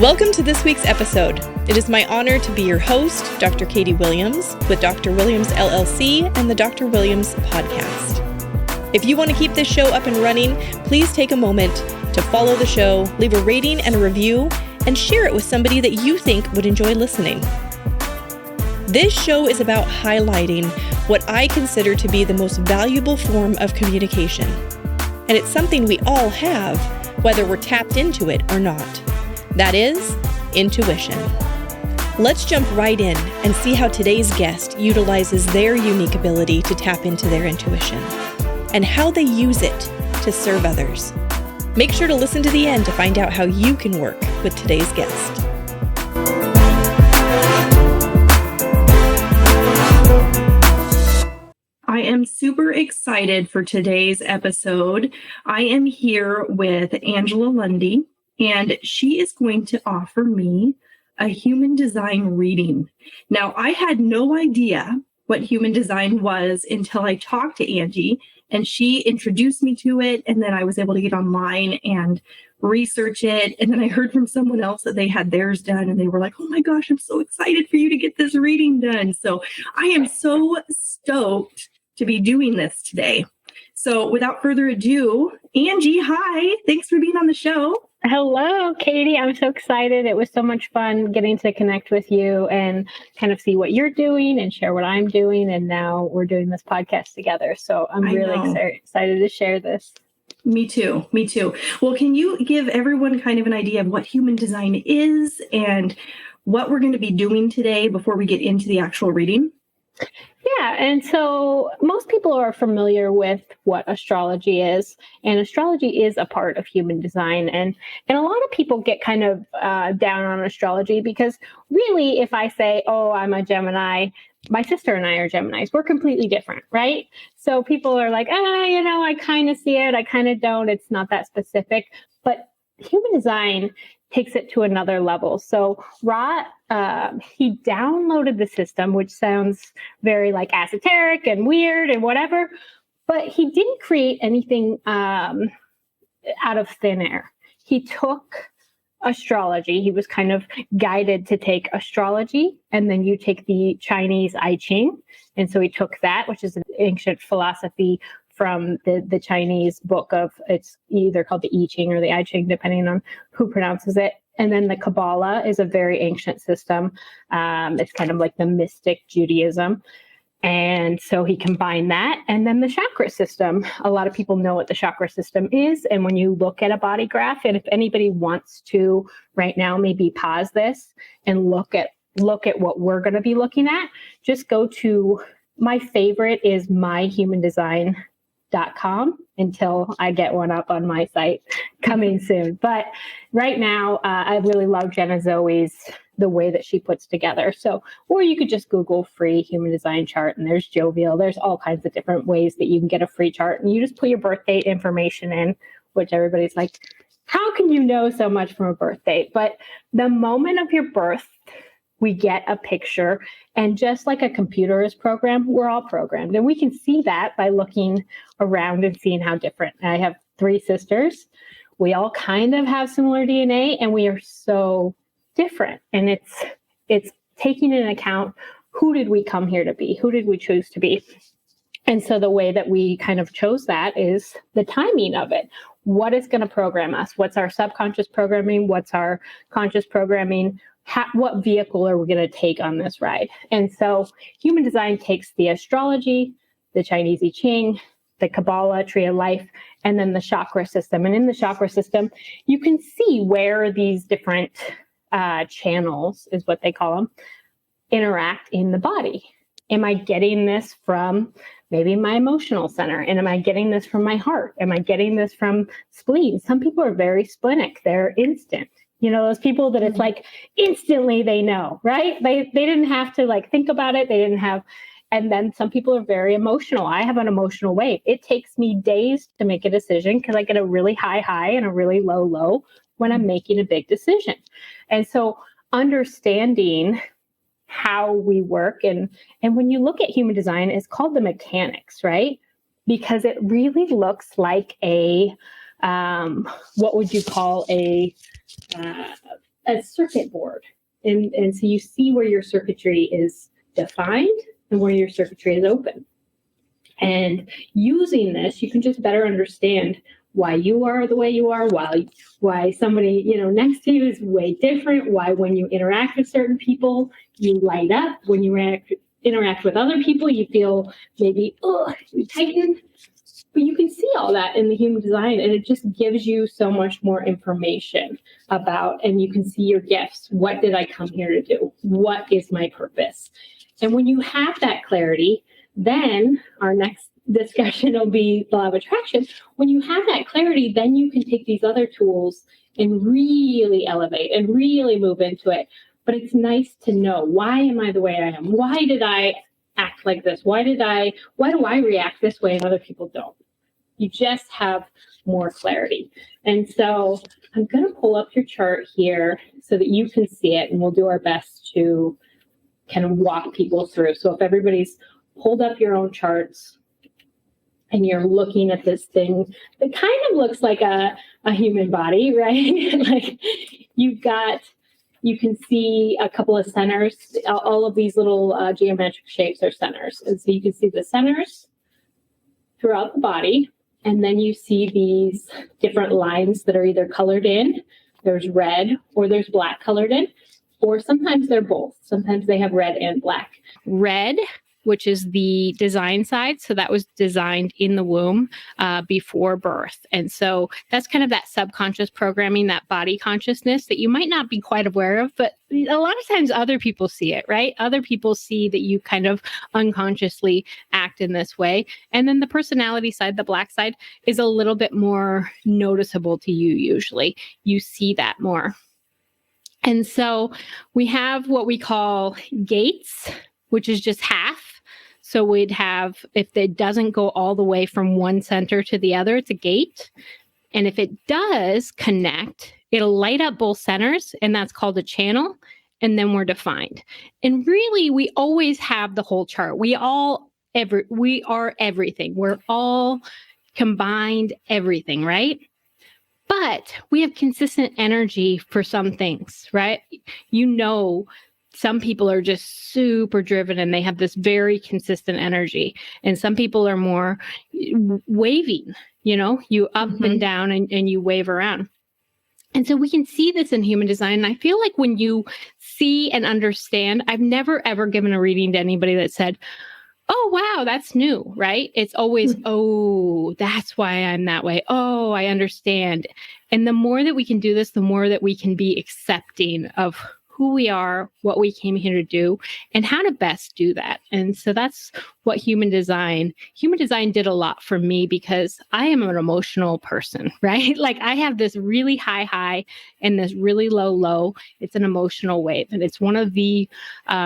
Welcome to this week's episode. It is my honor to be your host, Dr. Katie Williams, with Dr. Williams LLC and the Dr. Williams Podcast. If you want to keep this show up and running, please take a moment to follow the show, leave a rating and a review, and share it with somebody that you think would enjoy listening. This show is about highlighting what I consider to be the most valuable form of communication. And it's something we all have, whether we're tapped into it or not. That is intuition. Let's jump right in and see how today's guest utilizes their unique ability to tap into their intuition and how they use it to serve others. Make sure to listen to the end to find out how you can work with today's guest. I am super excited for today's episode. I am here with Angela Lundy, and she is going to offer me a human design reading. Now, I had no idea what human design was until I talked to Angie, and she introduced me to it, and then I was able to get online and research it. And then I heard from someone else that they had theirs done, and they were like, oh my gosh, I'm so excited for you to get this reading done. So I am so stoked to be doing this today. So without further ado, Angie, hi. Thanks for being on the show. Hello, Katie. I'm so excited. It was so much fun getting to connect with you and kind of see what you're doing and share what I'm doing. And now we're doing this podcast together. So I'm really excited to share this. Me too. Well, can you give everyone kind of an idea of what human design is and what we're going to be doing today before we get into the actual reading? Yeah, and so most people are familiar with what astrology is, and astrology is a part of human design. And a lot of people get kind of down on astrology because really, if I say, oh, I'm a Gemini, my sister and I are Geminis. We're completely different, right? So people are like, I kind of see it. I kind of don't. It's not that specific. But human design takes it to another level. So Ra, he downloaded the system, which sounds very like esoteric and weird and whatever, but he didn't create anything out of thin air. He took astrology. He was kind of guided to take astrology, and then you take the Chinese I Ching. And so he took that, which is an ancient philosophy from the Chinese book of, it's either called the I Ching or the I Ching, depending on who pronounces it. And then the Kabbalah is a very ancient system. It's kind of like the mystic Judaism. And so he combined that. And then the chakra system. A lot of people know what the chakra system is. And when you look at a body graph, and if anybody wants to right now, maybe pause this and look at what we're going to be looking at, just go to, my favorite is myhumandesign.com until I get one up on my site coming soon. But right now, I really love Jenna Zoe's, the way that she puts together. So, or you could just Google free human design chart, and there's Jovial. There's all kinds of different ways that you can get a free chart, and you just put your birth date information in, which everybody's like, how can you know so much from a birth date? But the moment of your birth, we get a picture, and just like a computer is programmed, we're all programmed. And we can see that by looking around and seeing how different. I have 3 sisters. We all kind of have similar DNA, and we are so different. And it's taking into account, who did we come here to be? Who did we choose to be? And so the way that we kind of chose that is the timing of it. What is going to program us? What's our subconscious programming? What's our conscious programming? What vehicle are we going to take on this ride? And so human design takes the astrology, the Chinese I Ching, the Kabbalah, tree of life, and then the chakra system. And in the chakra system, you can see where these different channels, is what they call them, interact in the body. Am I getting this from maybe my emotional center? And am I getting this from my heart? Am I getting this from spleen? Some people are very splenic. They're instant. You know, those people that it's like instantly they know, right? They didn't have to like think about it. They didn't have, and then some people are very emotional. I have an emotional wave. It takes me days to make a decision because I get a really high and a really low when I'm making a big decision. And so understanding how we work, and when you look at human design, it's called the mechanics, right? Because it really looks like a what would you call a a circuit board. And so you see where your circuitry is defined and where your circuitry is open. And using this, you can just better understand why you are the way you are, why somebody, next to you is way different, why when you interact with certain people, you light up. When you interact with other people, you feel maybe, you tighten. But you can see all that in the human design, and it just gives you so much more information about, and you can see your gifts. What did I come here to do? What is my purpose? And when you have that clarity, then our next discussion will be law of attraction. When you have that clarity, then you can take these other tools and really elevate and really move into it. But it's nice to know, why am I the way I am? Why did I act like this? Why do I react this way and other people don't? You just have more clarity. And so I'm going to pull up your chart here so that you can see it, and we'll do our best to kind of walk people through. So if everybody's pulled up your own charts and you're looking at this thing that kind of looks like a human body, right? Like you can see a couple of centers. All of these little geometric shapes are centers. And so you can see the centers throughout the body. And then you see these different lines that are either colored in, there's red, or there's black colored in, or sometimes they're both. Sometimes they have red and black. Red, which is the design side. So that was designed in the womb before birth. And so that's kind of that subconscious programming, that body consciousness that you might not be quite aware of, but a lot of times other people see it, right? Other people see that you kind of unconsciously act in this way. And then the personality side, the black side, is a little bit more noticeable to you usually. You see that more. And so we have what we call gates, which is just half. So we'd have, if it doesn't go all the way from one center to the other, it's a gate. And if it does connect, it'll light up both centers, and that's called a channel. And then we're defined. And really, we always have the whole chart. We are everything. We're all combined everything, right? But we have consistent energy for some things, right? Some people are just super driven and they have this very consistent energy. And some people are more waving, you up and down and you wave around. And so we can see this in human design. And I feel like when you see and understand, I've never, ever given a reading to anybody that said, oh, wow, that's new, right? It's always, oh, that's why I'm that way. Oh, I understand. And the more that we can do this, the more that we can be accepting of who we are, what we came here to do, and how to best do that. And so that's what human design did a lot for me, because I am an emotional person, right? Like I have this really high and this really low. It's an emotional wave, and it's one of the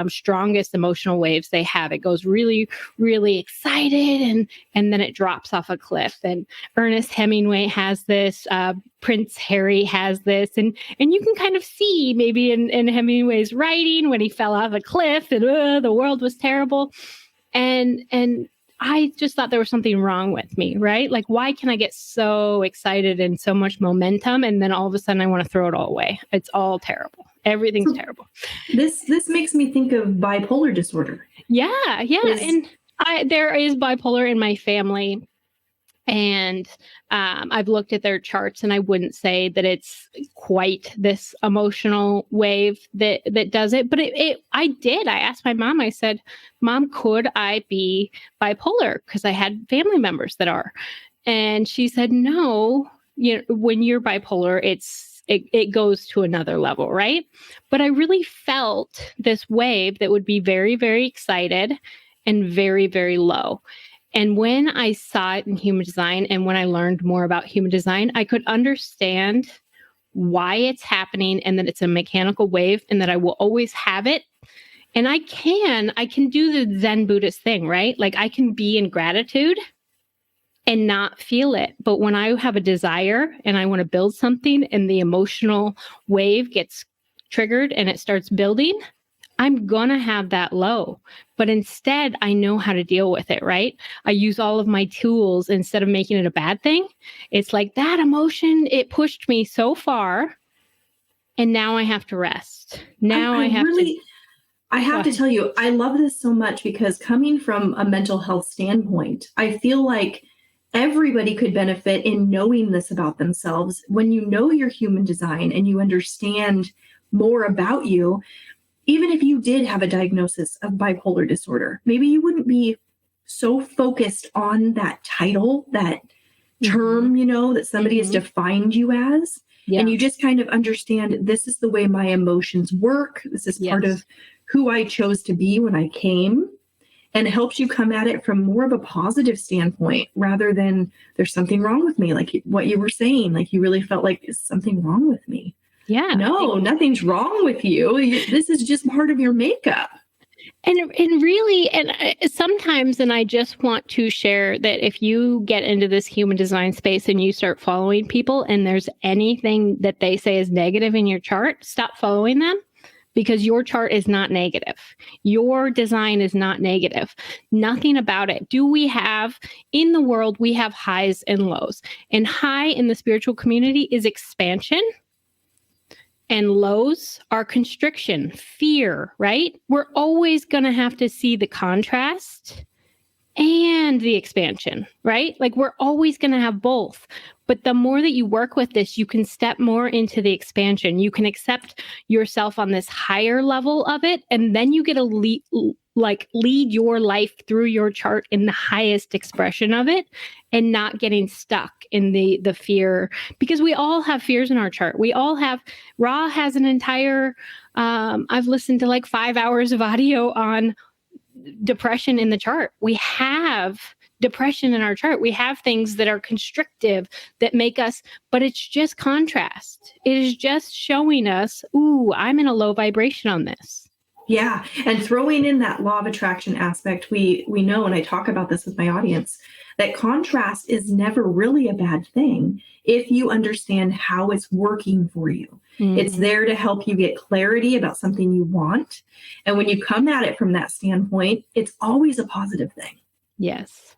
strongest emotional waves they have. It goes really, really excited, and then it drops off a cliff. And Ernest Hemingway has this, Prince Harry has this, and you can kind of see maybe in Hemingway's writing when he fell off a cliff and the world was terrible. And I just thought there was something wrong with me, right? Like, why can I get so excited and so much momentum, and then all of a sudden I want to throw it all away? It's all terrible. Everything's terrible. This makes me think of bipolar disorder. Yeah. And there is bipolar in my family. And I've looked at their charts, and I wouldn't say that it's quite this emotional wave that does it. But I did. I asked my mom, I said, Mom, could I be bipolar? Because I had family members that are. And she said, no, when you're bipolar, it goes to another level, right? But I really felt this wave that would be very, very excited and very, very low. And when I saw it in human design, and when I learned more about human design, I could understand why it's happening, and that it's a mechanical wave, and that I will always have it. And I can do the Zen Buddhist thing, right? Like I can be in gratitude and not feel it. But when I have a desire and I want to build something, and the emotional wave gets triggered and it starts building, I'm going to have that low. But instead, I know how to deal with it, right? I use all of my tools instead of making it a bad thing. It's like that emotion, it pushed me so far. And now I have to rest. Now I have to. I have to tell you, I love this so much because coming from a mental health standpoint, I feel like everybody could benefit in knowing this about themselves. When you know your human design and you understand more about you, even if you did have a diagnosis of bipolar disorder, maybe you wouldn't be so focused on that title, that term, that somebody has defined you as. Yeah. And you just kind of understand this is the way my emotions work. This is part of who I chose to be when I came, and it helps you come at it from more of a positive standpoint rather than there's something wrong with me. Like what you were saying, like you really felt like is something wrong with me. Yeah. No, nothing's wrong with you. This is just part of your makeup. And really, sometimes, and I just want to share that if you get into this human design space and you start following people and there's anything that they say is negative in your chart, stop following them. Because your chart is not negative. Your design is not negative. Nothing about it. In the world, we have highs and lows. And high in the spiritual community is expansion. And lows are constriction, fear, right? We're always going to have to see the contrast and the expansion, right? Like we're always going to have both. But the more that you work with this, you can step more into the expansion. You can accept yourself on this higher level of it. And then you get to lead your life through your chart in the highest expression of it and not getting stuck in the fear. Because we all have fears in our chart. Ra has an entire, I've listened to like 5 hours of audio on depression in the chart. We have depression in our chart. We have things that are constrictive that make us, but it's just contrast. It is just showing us, ooh, I'm in a low vibration on this. Yeah. And throwing in that law of attraction aspect, we know, and I talk about this with my audience, that contrast is never really a bad thing if you understand how it's working for you. Mm-hmm. It's there to help you get clarity about something you want. And when you come at it from that standpoint, it's always a positive thing. Yes.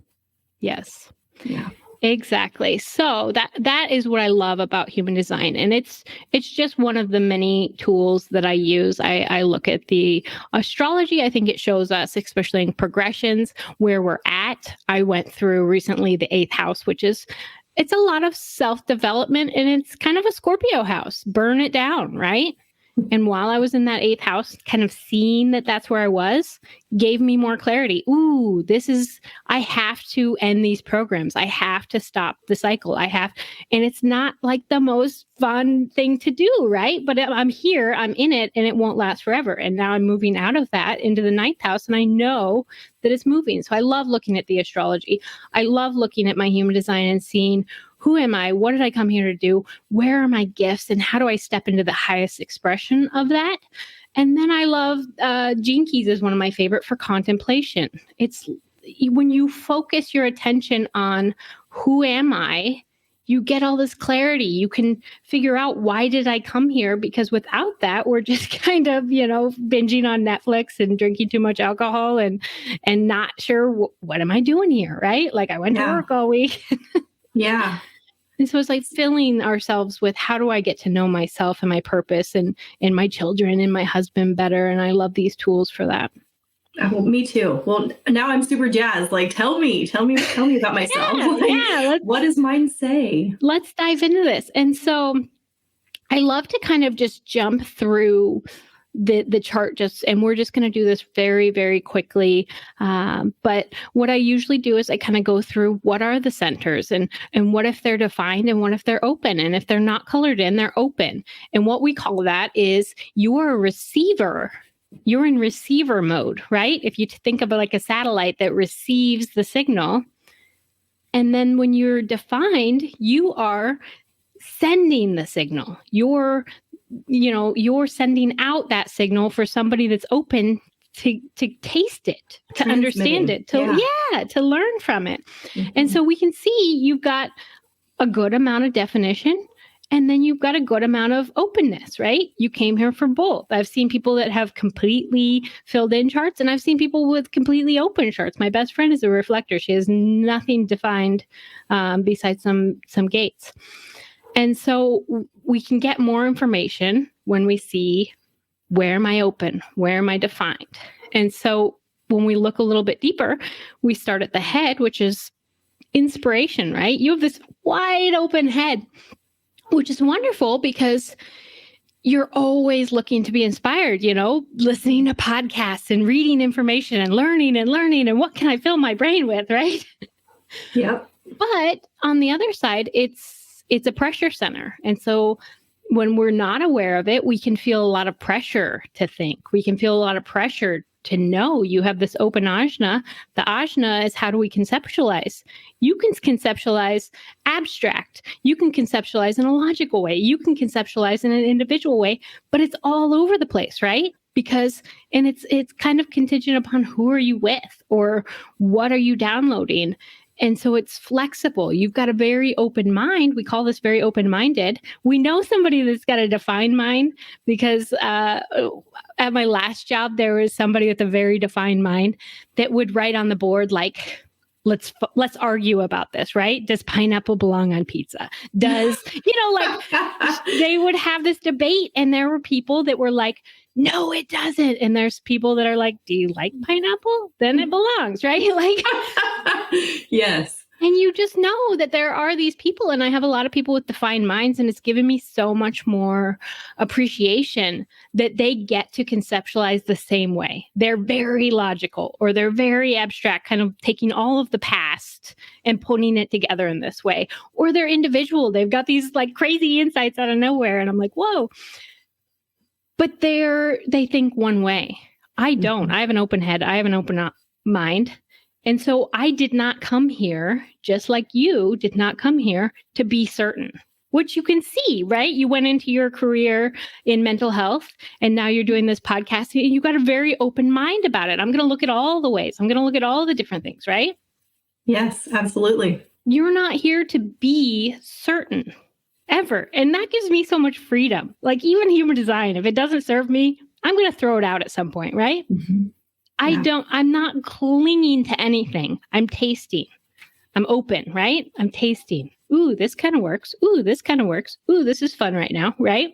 Yeah. Exactly. So that is what I love about human design. And it's just one of the many tools that I use. I look at the astrology. I think it shows us, especially in progressions, where we're at. I went through recently the 8th house, it's a lot of self-development, and it's kind of a Scorpio house. Burn it down, right? And while I was in that 8th house, kind of seeing that that's where I was, gave me more clarity. Ooh, I have to end these programs. I have to stop the cycle. And it's not like the most fun thing to do, right? But I'm here, I'm in it, and it won't last forever. And now I'm moving out of that into the 9th house, and I know that it's moving. So I love looking at the astrology. I love looking at my human design and seeing, who am I? What did I come here to do? Where are my gifts? And how do I step into the highest expression of that? And then I love Gene Keys is one of my favorite for contemplation. It's when you focus your attention on who am I, you get all this clarity. You can figure out, why did I come here? Because without that, we're just kind of, binging on Netflix and drinking too much alcohol and not sure what am I doing here, right? Like I went to work all week. Yeah. And so it's like filling ourselves with, how do I get to know myself and my purpose and my children and my husband better? And I love these tools for that. Oh, me too. Well, now I'm super jazzed. Like, tell me about myself. What does mine say? Let's dive into this. And so I love to kind of just jump through the chart and we're just going to do this very, very quickly. But what I usually do is I kind of go through, what are the centers and what if they're defined and what if they're open, and if they're not colored in, they're open. And what we call that is, you are a receiver. You're in receiver mode, right? If you think of it like a satellite that receives the signal. And then when you're defined, you are sending the signal. You're sending out that signal for somebody that's open to taste it, to understand it, to learn from it. Mm-hmm. And so we can see you've got a good amount of definition, and then you've got a good amount of openness, right? You came here for both. I've seen people that have completely filled in charts, and I've seen people with completely open charts. My best friend is a reflector. She has nothing defined besides some gates. And so we can get more information when we see, where am I open? Where am I defined? And so when we look a little bit deeper, we start at the head, which is inspiration, right? You have this wide open head, which is wonderful because you're always looking to be inspired, listening to podcasts and reading information and learning and what can I fill my brain with, right? Yep. But on the other side, it's a pressure center. And so when we're not aware of it, we can feel a lot of pressure to think. We can feel a lot of pressure to know. You have this open ajna. The ajna is, how do we conceptualize? You can conceptualize abstract. You can conceptualize in a logical way. You can conceptualize in an individual way, but it's all over the place, right? And it's kind of contingent upon who are you with or what are you downloading. And so it's flexible. You've got a very open mind. We call this very open-minded. We know somebody that's got a defined mind because at my last job, there was somebody with a very defined mind that would write on the board, like, let's argue about this, right? Does pineapple belong on pizza? Does, they would have this debate, and there were people that were like, no, it doesn't. And there's people that are like, do you like pineapple? Then it belongs, right? Yes. And you just know that there are these people, and I have a lot of people with defined minds, and it's given me so much more appreciation that they get to conceptualize the same way. They're very logical, or they're very abstract, kind of taking all of the past and putting it together in this way. Or they're individual. They've got these like crazy insights out of nowhere. And I'm like, whoa. But they think one way. I don't. I have an open head. I have an open mind. And so I did not come here, just like you did not come here, to be certain, which you can see, right? You went into your career in mental health, and now you're doing this podcast, and you got a very open mind about it. I'm going to look at all the ways. I'm going to look at all the different things, right? Yes, absolutely. You're not here to be certain ever. And that gives me so much freedom. Like even human design, if it doesn't serve me, I'm going to throw it out at some point, right? Mm-hmm. Yeah. I'm not clinging to anything. I'm tasting. I'm open, right? I'm tasting. Ooh, this kind of works. Ooh, this kind of works. Ooh, this is fun right now, right?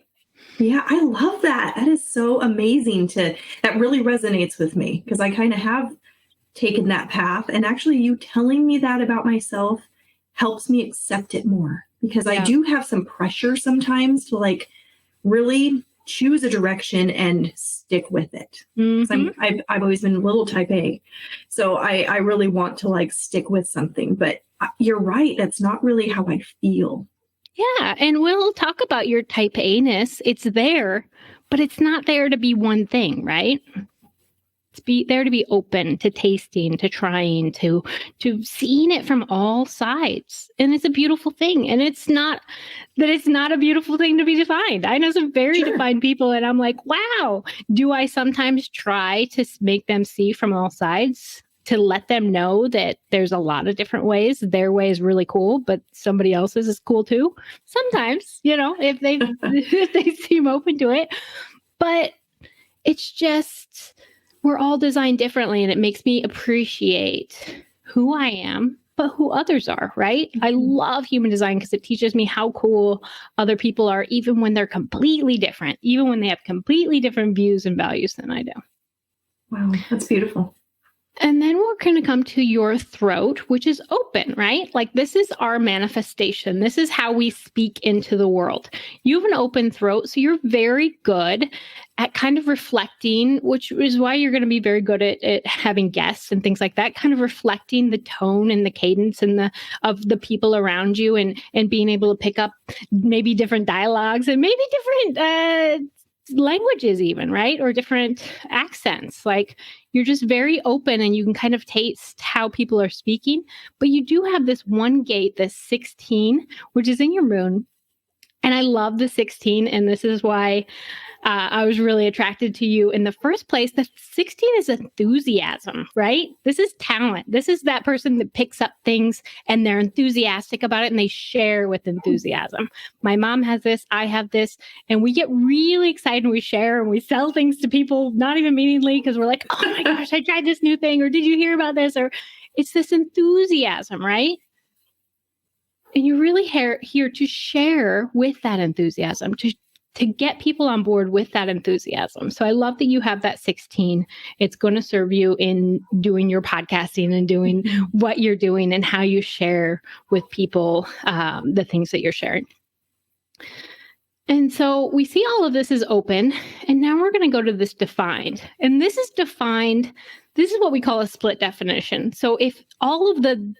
Yeah, I love that. That is so amazing. That really resonates with me because I kind of have taken that path. And actually you telling me that about myself helps me accept it more because I do have some pressure sometimes to like really choose a direction and stick with it. Mm-hmm. I've always been a little type A. So I really want to like stick with something, but you're right. That's not really how I feel. Yeah. And we'll talk about your type A-ness. It's there, but it's not there to be one thing, right? It's there to be open, to tasting, to trying, to seeing it from all sides. And it's a beautiful thing. And it's not a beautiful thing to be defined. I know some very defined people, and I'm like, wow. Do I sometimes try to make them see from all sides, to let them know that there's a lot of different ways? Their way is really cool, but somebody else's is cool too. Sometimes, if they seem open to it. But it's just, we're all designed differently, and it makes me appreciate who I am, but who others are, right? Mm-hmm. I love human design because it teaches me how cool other people are, even when they're completely different, even when they have completely different views and values than I do. Wow, that's beautiful. And then we're going to come to your throat, which is open, right? Like this is our manifestation. This is how we speak into the world. You have an open throat, so you're very good at kind of reflecting, which is why you're going to be very good at having guests and things like that, kind of reflecting the tone and the cadence and of the people around you, and being able to pick up maybe different dialogues and maybe different languages even, right? Or different accents. Like you're just very open, and you can kind of taste how people are speaking. But you do have this one gate, this 16, which is in your moon. And I love the 16. And this is why I was really attracted to you in the first place. The 16 is enthusiasm, right? This is talent. This is that person that picks up things and they're enthusiastic about it and they share with enthusiasm. My mom has this, I have this, and we get really excited and we share and we sell things to people, not even meaningly, because we're like, oh my gosh, I tried this new thing, or did you hear about this? Or it's this enthusiasm, right? And you're really here to share with that enthusiasm, to get people on board with that enthusiasm. So I love that you have that 16. It's going to serve you in doing your podcasting and doing what you're doing and how you share with people the things that you're sharing. And so we see all of this is open, and now we're going to go to this defined. And this is defined, this is what we call a split definition. So if all of the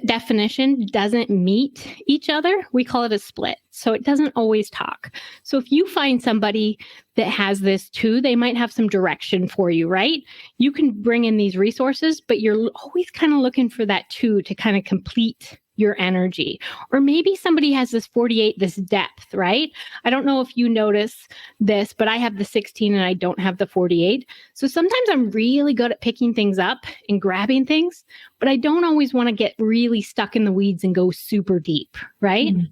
definition doesn't meet each other, we call it a split. So it doesn't always talk. So if you find somebody that has this too, they might have some direction for you, right? You can bring in these resources, but you're always kind of looking for that two to kind of complete your energy. Or maybe somebody has this 48, this depth, right? I don't know if you notice this, but I have the 16 and I don't have the 48. So sometimes I'm really good at picking things up and grabbing things, but I don't always want to get really stuck in the weeds and go super deep, right? Mm-hmm.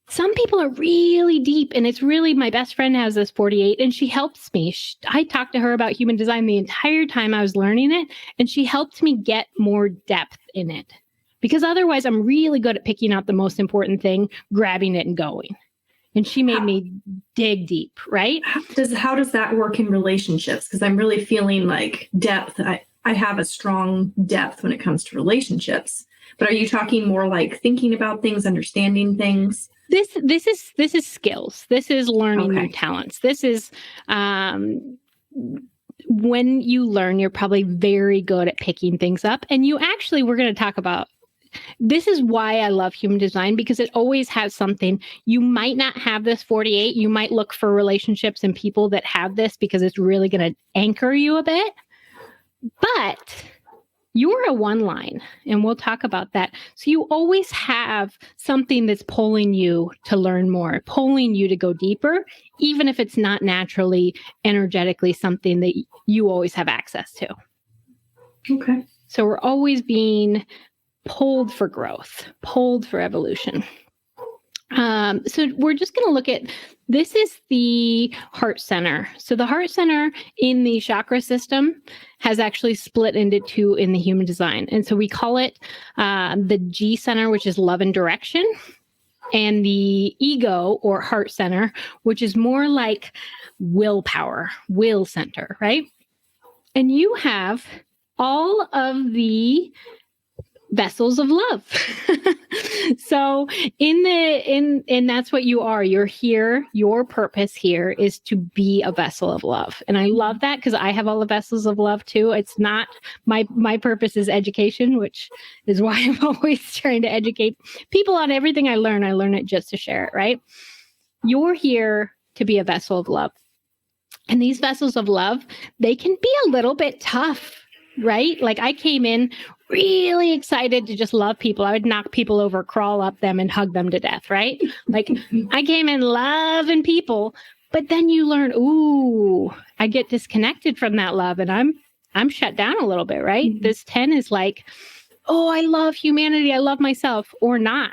Some people are really deep, and it's really, my best friend has this 48 and she helps me. I talked to her about human design the entire time I was learning it, and she helped me get more depth in it. Because otherwise, I'm really good at picking out the most important thing, grabbing it and going. And she made me dig deep, right? How does that work in relationships? Because I'm really feeling like depth. I have a strong depth when it comes to relationships. But are you talking more like thinking about things, understanding things? This is skills. This is learning new talents. This is when you learn, you're probably very good at picking things up. And you actually, we're going to talk about. This is why I love human design, because it always has something. You might not have this 48. You might look for relationships and people that have this because it's really going to anchor you a bit. But you're a one line, and we'll talk about that. So you always have something that's pulling you to learn more, pulling you to go deeper, even if it's not naturally, energetically something that you always have access to. Okay. So we're always being pulled for growth, pulled for evolution. So we're just going to look at, this is the heart center. So the heart center in the chakra system has actually split into two in the human design. And so we call it the G center, which is love and direction, and the ego or heart center, which is more like willpower, will center, right? And you have all of the vessels of love. So and that's what you are. You're here. Your purpose here is to be a vessel of love. And I love that because I have all the vessels of love too. It's not my purpose is education, which is why I'm always trying to educate people on everything I learn. I learn it just to share it, right? You're here to be a vessel of love. And these vessels of love, they can be a little bit tough, right? Like I came in really excited to just love people. I would knock people over, crawl up them, and hug them to death, right? Like I came in loving people, but then you learn, ooh, I get disconnected from that love, and I'm shut down a little bit, right? Mm-hmm. This 10 is like, oh, I love humanity. I love myself, or not.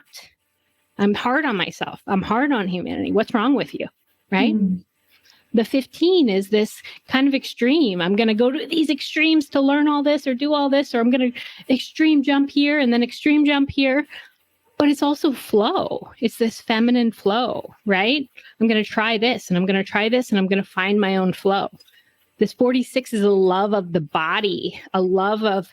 I'm hard on myself. I'm hard on humanity. What's wrong with you, right? Mm-hmm. The 15 is this kind of extreme. I'm going to go to these extremes to learn all this or do all this, or I'm going to extreme jump here and then extreme jump here. But it's also flow. It's this feminine flow, right? I'm going to try this and I'm going to try this and I'm going to find my own flow. This 46 is a love of the body, a love of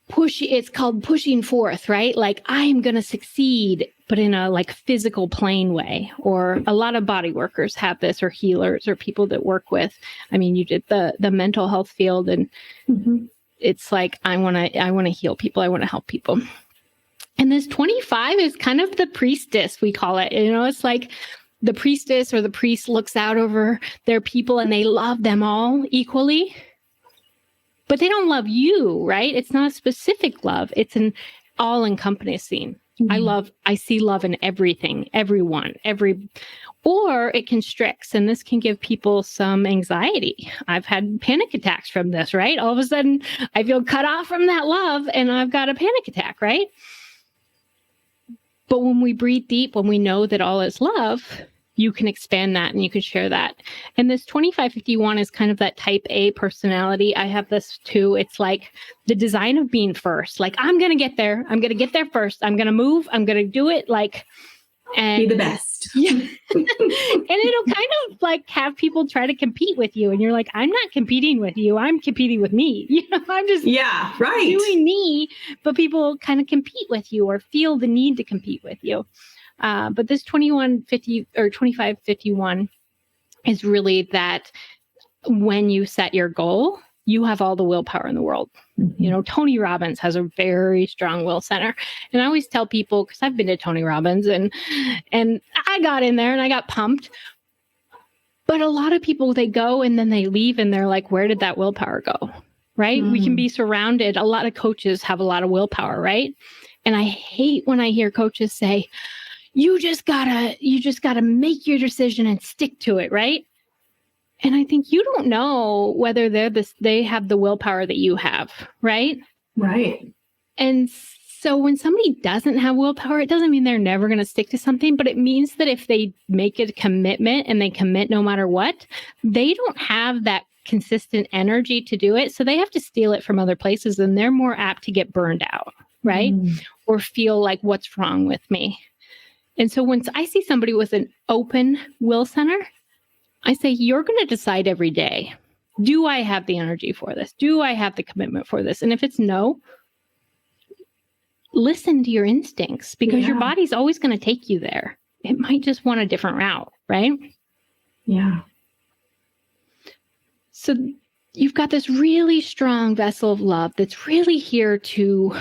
push. It's called pushing forth, right? Like I'm going to succeed, but in a like physical plane way. Or a lot of body workers have this, or healers, or people that work with, I mean, you did the mental health field, and mm-hmm. It's like, I want to heal people. I want to help people. And this 25 is kind of the priestess, we call it. You know, it's like the priestess or the priest looks out over their people and they love them all equally. But they don't love you, right? It's not a specific love. It's an all-encompassing. Mm-hmm. I see love in everything, everyone, or it constricts, and this can give people some anxiety. I've had panic attacks from this, right? All of a sudden, I feel cut off from that love, and I've got a panic attack, right? But when we breathe deep, when we know that all is love, you can expand that and you can share that. And this 2551 is kind of that type A personality. I have this too. It's like the design of being first. Like, I'm going to get there. I'm going to get there first. I'm going to move. I'm going to do it. Like, And be the best. Yeah. And it'll kind of like have people try to compete with you. And you're like, I'm not competing with you. I'm competing with me. I'm just doing me. But people kind of compete with you or feel the need to compete with you. But this 2150 or 2551 is really that when you set your goal, you have all the willpower in the world. Mm-hmm. Tony Robbins has a very strong will center. And I always tell people, because I've been to Tony Robbins and I got in there and I got pumped. But a lot of people, they go and then they leave and they're like, where did that willpower go? Right? We can be surrounded. A lot of coaches have a lot of willpower, right? And I hate when I hear coaches say, you just gotta make your decision and stick to it, right? And I think you don't know whether they have the willpower that you have, right? Right. And so when somebody doesn't have willpower, it doesn't mean they're never going to stick to something, but it means that if they make a commitment and they commit no matter what, they don't have that consistent energy to do it. So they have to steal it from other places and they're more apt to get burned out, right? Or feel like, what's wrong with me? And so once I see somebody with an open will center, I say, you're going to decide every day, do I have the energy for this? Do I have the commitment for this? And if it's no, listen to your instincts because your body's always going to take you there. It might just want a different route, right? Yeah. So you've got this really strong vessel of love that's really here to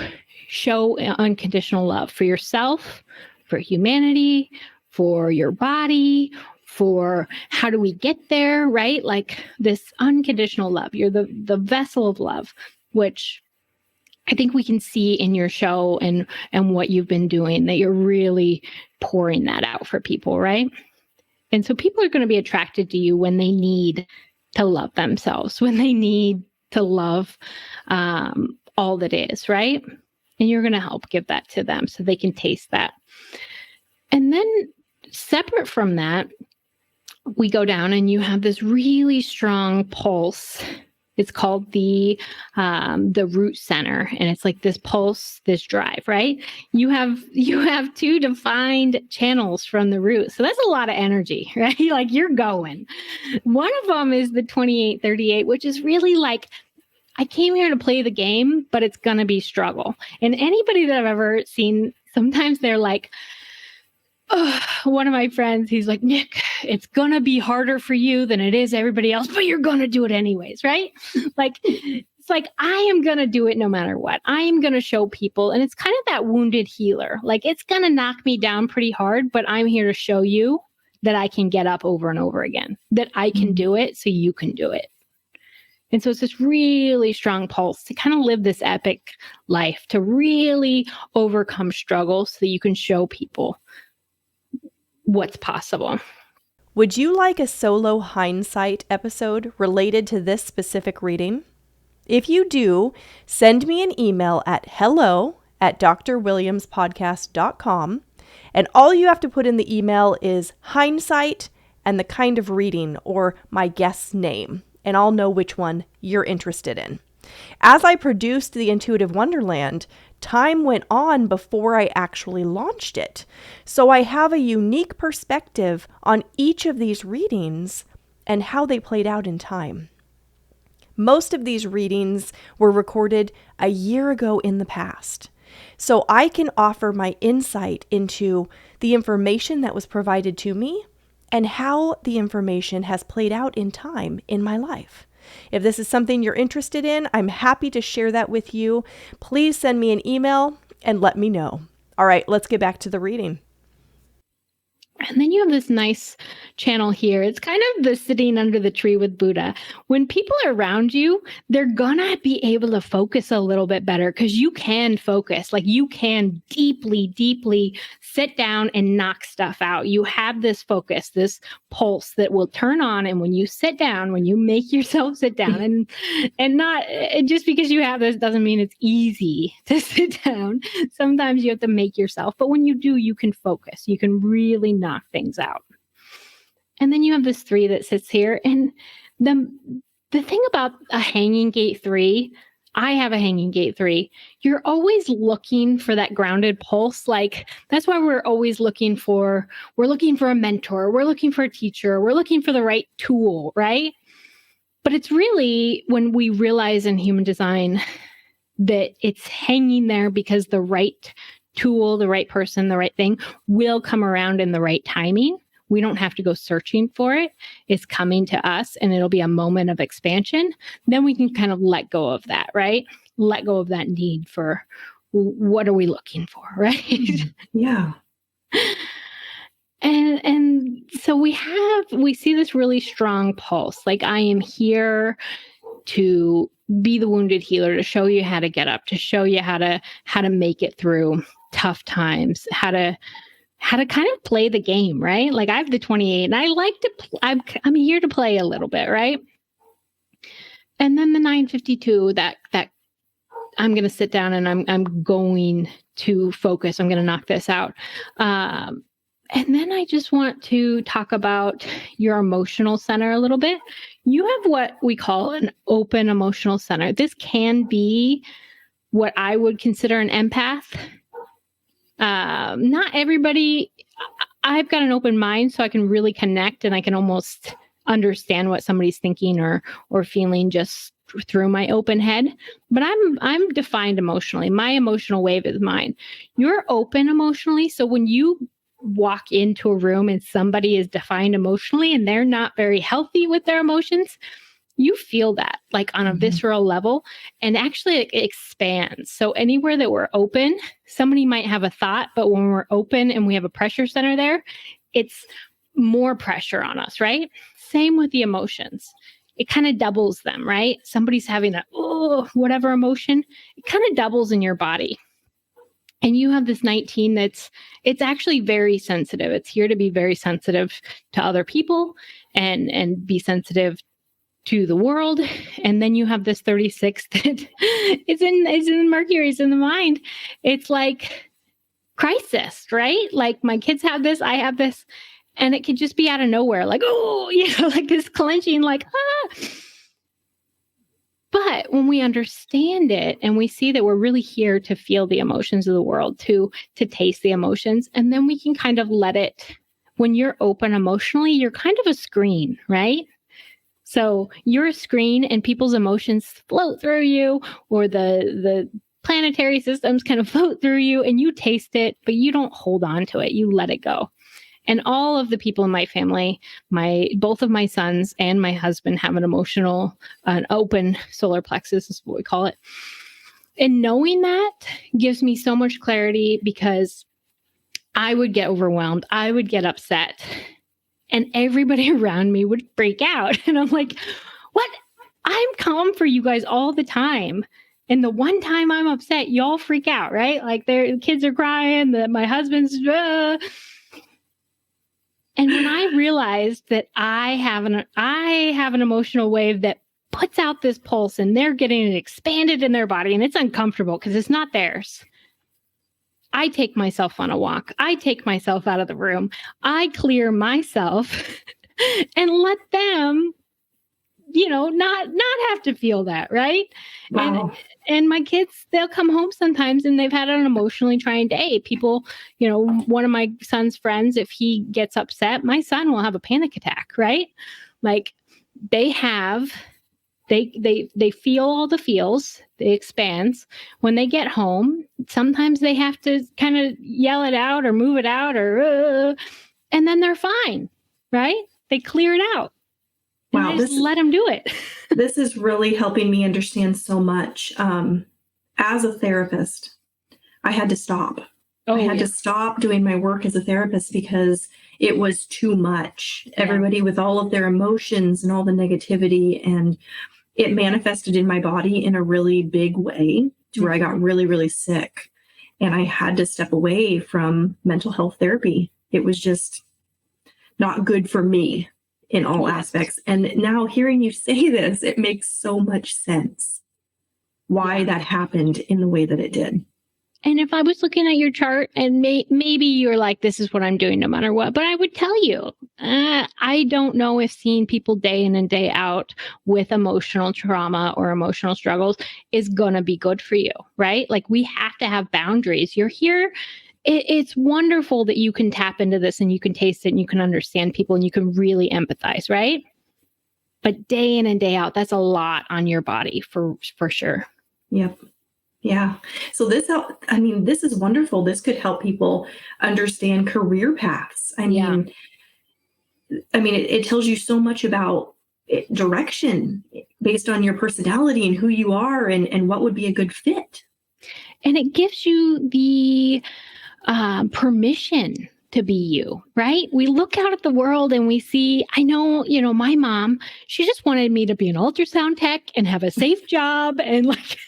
show unconditional love for yourself, for humanity, for your body, for how do we get there, right? Like this unconditional love. You're the vessel of love, which I think we can see in your show and what you've been doing, that you're really pouring that out for people, right? And so people are going to be attracted to you when they need to love themselves, when they need to love all that is, right? And you're going to help give that to them so they can taste that. And then separate from that, we go down and you have this really strong pulse. It's called the root center. And it's like this pulse, this drive, right? You have two defined channels from the root. So that's a lot of energy, right? Like you're going. One of them is the 2838, which is really like, I came here to play the game, but it's going to be struggle. And anybody that I've ever seen, sometimes they're like, one of my friends, he's like, Nick, it's going to be harder for you than it is everybody else, but you're going to do it anyways, right? Like, it's like, I am going to do it no matter what. I am going to show people. And it's kind of that wounded healer. Like, it's going to knock me down pretty hard, but I'm here to show you that I can get up over and over again, that I can do it so you can do it. And so it's this really strong pulse to kind of live this epic life, to really overcome struggles so that you can show people what's possible. Would you like a solo hindsight episode related to this specific reading? If you do, send me an email at hello@drwilliamspodcast.com, and all you have to put in the email is hindsight and the kind of reading or my guest's name, and I'll know which one you're interested in. As I produced the Intuitive Wonderland, time went on before I actually launched it. So I have a unique perspective on each of these readings and how they played out in time. Most of these readings were recorded a year ago in the past. So I can offer my insight into the information that was provided to me and how the information has played out in time in my life. If this is something you're interested in, I'm happy to share that with you. Please send me an email and let me know. All right, let's get back to the reading. And then you have this nice channel here. It's kind of the sitting under the tree with Buddha. When people are around you, they're gonna be able to focus a little bit better because you can focus. Like you can deeply, deeply sit down and knock stuff out. You have this focus, this pulse that will turn on. And when you sit down, when you make yourself sit down and not just because you have this doesn't mean it's easy to sit down. Sometimes you have to make yourself, but when you do, you can focus. You can really knock things out. And then you have this 3 that sits here. And the thing about a hanging gate 3, I have a hanging gate 3. You're always looking for that grounded pulse. Like that's why we're looking for a mentor. We're looking for a teacher. We're looking for the right tool, right? But it's really when we realize in human design that it's hanging there because the right tool, the right person, the right thing will come around in the right timing. We don't have to go searching for it. It's coming to us and it'll be a moment of expansion. Then we can kind of let go of that, right? Let go of that need for what are we looking for, right? Yeah. And so we see this really strong pulse. Like I am here to be the wounded healer, to show you how to get up, to show you how to make it through tough times, how to kind of play the game, right? Like I have the 28 and I like to, I'm here to play a little bit, right? And then the 952, that I'm going to sit down and I'm going to focus. I'm going to knock this out. And then I just want to talk about your emotional center a little bit. You have what we call an open emotional center. This can be what I would consider an empath. Not everybody, I've got an open mind, so I can really connect and I can almost understand what somebody's thinking or feeling just through my open head. But I'm defined emotionally. My emotional wave is mine. You're open emotionally. So when you walk into a room and somebody is defined emotionally and they're not very healthy with their emotions, you feel that like on a visceral level, and actually it expands. So anywhere that we're open, somebody might have a thought, but when we're open and we have a pressure center there, it's more pressure on us, right? Same with the emotions. It kind of doubles them, right? Somebody's having a, whatever emotion, it kind of doubles in your body. And you have this 19 it's actually very sensitive. It's here to be very sensitive to other people and be sensitive to the world. And then you have this 36 that is in Mercury, is in the mind. It's like crisis, right? Like my kids have this, I have this, and it could just be out of nowhere. Like, like this clenching, like, But when we understand it and we see that we're really here to feel the emotions of the world, to taste the emotions, and then we can kind of let it, when you're open emotionally, you're kind of a screen, right? So you're a screen and people's emotions float through you, or the planetary systems kind of float through you and you taste it, but you don't hold on to it. You let it go. And all of the people in my family, both of my sons and my husband have an open solar plexus is what we call it. And knowing that gives me so much clarity, because I would get overwhelmed. I would get upset. And everybody around me would freak out. And I'm like, what? I'm calm for you guys all the time. And the one time I'm upset, y'all freak out, right? Like their kids are crying, my husband's... And when I realized that I have an emotional wave that puts out this pulse and they're getting it expanded in their body and it's uncomfortable because it's not theirs, I take myself on a walk. I take myself out of the room. I clear myself and let them, not have to feel that, right? Wow. And my kids, they'll come home sometimes and they've had an emotionally trying day. People, one of my son's friends, if he gets upset, my son will have a panic attack, right? Like they feel all the feels, they expands. When they get home, sometimes they have to kind of yell it out or move it out and then they're fine, right? They clear it out. Wow. Just let them do it. This is really helping me understand so much. As a therapist, I had to stop. I had to stop doing my work as a therapist because it was too much. Yeah. Everybody with all of their emotions and all the negativity, and it manifested in my body in a really big way to where I got really, really sick. And I had to step away from mental health therapy. It was just not good for me in all aspects. And now hearing you say this, it makes so much sense why that happened in the way that it did. And if I was looking at your chart and maybe you're like, this is what I'm doing no matter what, but I would tell you, I don't know if seeing people day in and day out with emotional trauma or emotional struggles is going to be good for you, right? Like we have to have boundaries. You're here. It's wonderful that you can tap into this and you can taste it and you can understand people and you can really empathize, right? But day in and day out, that's a lot on your body for sure. Yep. Yeah. So this is wonderful. This could help people understand career paths. I mean, it tells you so much about direction based on your personality and who you are and what would be a good fit. And it gives you the permission to be you, right? We look out at the world and we see, I know, my mom, she just wanted me to be an ultrasound tech and have a safe job and like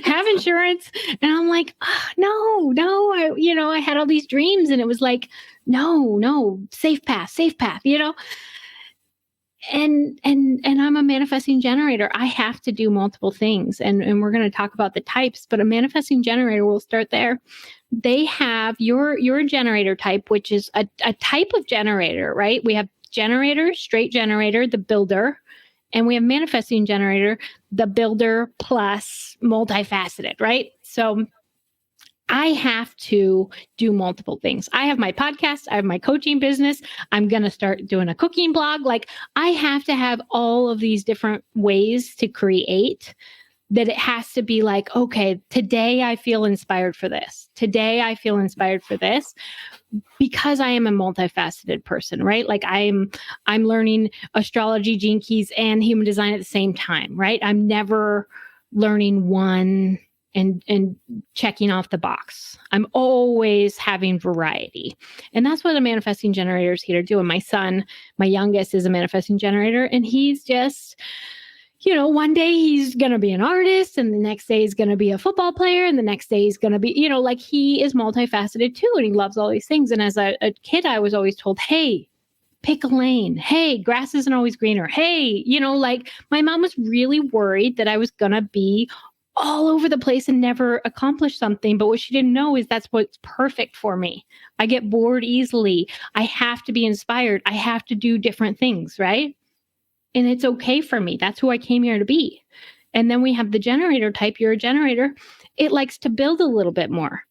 have insurance. And I'm like, no, I had all these dreams and it was like, no, safe path, And I'm a manifesting generator. I have to do multiple things. And we're going to talk about the types, but a manifesting generator, we'll start there. They have your generator type, which is a type of generator, right? We have generator, straight generator, the builder, and we have manifesting generator, the builder plus multifaceted, right? So I have to do multiple things. I have my podcast. I have my coaching business. I'm going to start doing a cooking blog. Like I have to have all of these different ways to create that it has to be like, okay, today I feel inspired for this. Today I feel inspired for this because I am a multifaceted person, right? Like I'm learning astrology, gene keys, and human design at the same time, right? I'm never learning one and checking off the box. I'm always having variety. And that's what a manifesting generator is here to do. And my son, my youngest, is a manifesting generator, and he's just, one day he's going to be an artist and the next day he's going to be a football player and the next day he's going to be, like he is multifaceted too. And he loves all these things. And as a kid, I was always told, hey, pick a lane. Hey, grass isn't always greener. Hey, like my mom was really worried that I was going to be all over the place and never accomplish something. But what she didn't know is that's what's perfect for me. I get bored easily. I have to be inspired. I have to do different things, right? And it's okay for me. That's who I came here to be. And then we have the generator type. You're a generator. It likes to build a little bit more.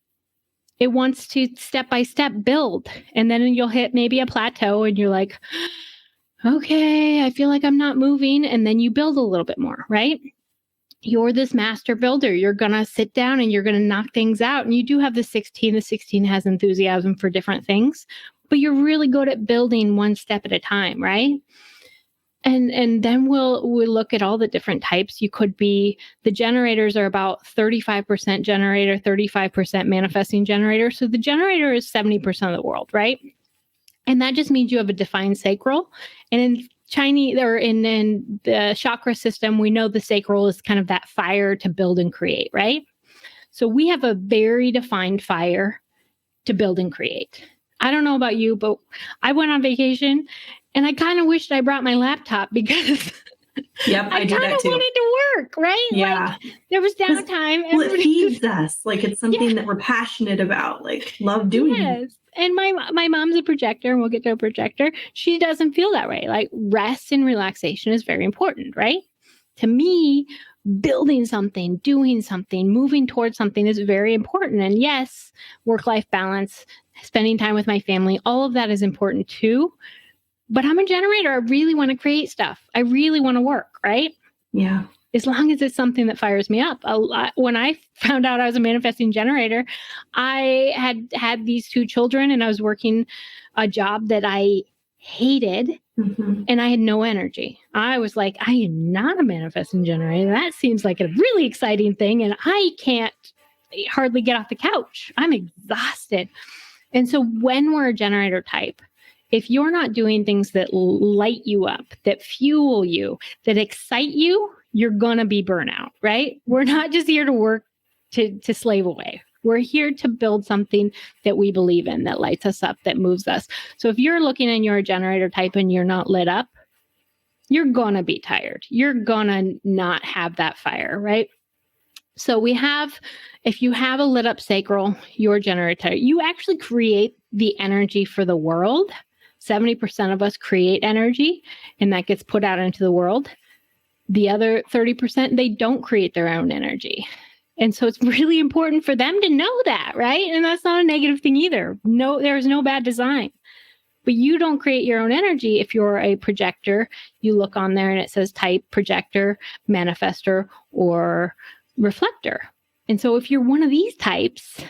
It wants to step by step build. And then you'll hit maybe a plateau and you're like, okay, I feel like I'm not moving. And then you build a little bit more, right? You're this master builder. You're going to sit down and you're going to knock things out. And you do have the 16. The 16 has enthusiasm for different things, but you're really good at building one step at a time, right? And then we'll look at all the different types. You could be, the generators are about 35% generator, 35% manifesting generator. So the generator is 70% of the world, right? And that just means you have a defined sacral. And in Chinese, or in the chakra system, we know the sacral is kind of that fire to build and create, right? So we have a very defined fire to build and create. I don't know about you, but I went on vacation and I kind of wished I brought my laptop because I kind of wanted to work, right? Yeah. Like, there was downtime. Well, it feeds us. Like it's something that we're passionate about, like love doing. Yes. And my mom's a projector, and we'll get to a projector. She doesn't feel that way. Like rest and relaxation is very important, right? To me, building something, doing something, moving towards something is very important. And yes, work-life balance, spending time with my family, all of that is important too. But I'm a generator. I really want to create stuff. I really want to work, right? Yeah. As long as it's something that fires me up. When I found out I was a manifesting generator, I had these 2 children and I was working a job that I hated. Mm-hmm. And I had no energy. I was like, I am not a manifesting generator. That seems like a really exciting thing. And I can't hardly get off the couch. I'm exhausted. And so when we're a generator type, if you're not doing things that light you up, that fuel you, that excite you, you're going to be burnout, right? We're not just here to work to slave away. We're here to build something that we believe in, that lights us up, that moves us. So if you're looking and you're a generator type and you're not lit up, you're going to be tired. You're going to not have that fire, right? So if you have a lit up sacral, your generator, you actually create the energy for the world. 70% of us create energy, and that gets put out into the world. The other 30%, they don't create their own energy. And so it's really important for them to know that, right? And that's not a negative thing either. No, there's no bad design. But you don't create your own energy if you're a projector. You look on there and it says type, projector, manifestor, or reflector. And so if you're one of these types,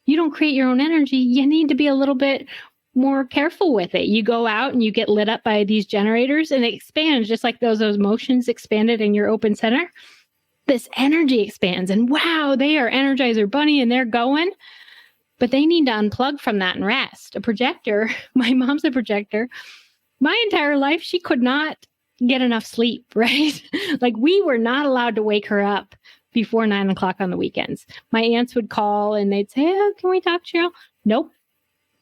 you don't create your own energy. You need to be a little bit more careful with it. You go out and you get lit up by these generators and it expands just like those motions expanded in your open center. This energy expands and wow, they are Energizer Bunny and they're going. But they need to unplug from that and rest. A projector, my mom's a projector. My entire life, she could not get enough sleep, right? Like we were not allowed to wake her up before 9 o'clock on the weekends. My aunts would call and they'd say, oh, can we talk to you? Nope.